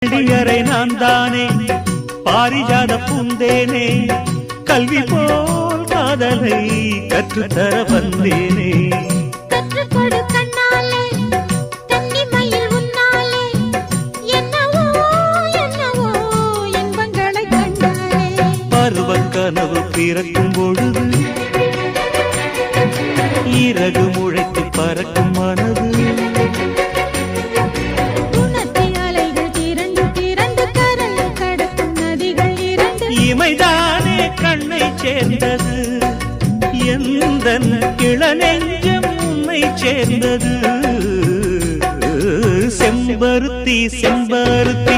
பள்ளியறை நான் தானே பாரிஜாத பூந்தேனே கல்வி போல் காதலை கற்றுத்தர வந்தேனே கற்றுக்கொடு கண்ணாலே கன்னிமயில் உன்னாலே என்னவோ என்னவோ இன்பங்களை கண்டாலே பருவக் கனவு பிறக்கும் பொழுது இறகு முளைத்து பறக்கும் மனது இமைதானே கண்ணை சேர்ந்தது எந்தன் இளநெஞ்சம் உன்னை சேர்ந்தது செம்பருத்தி செம்பருத்தி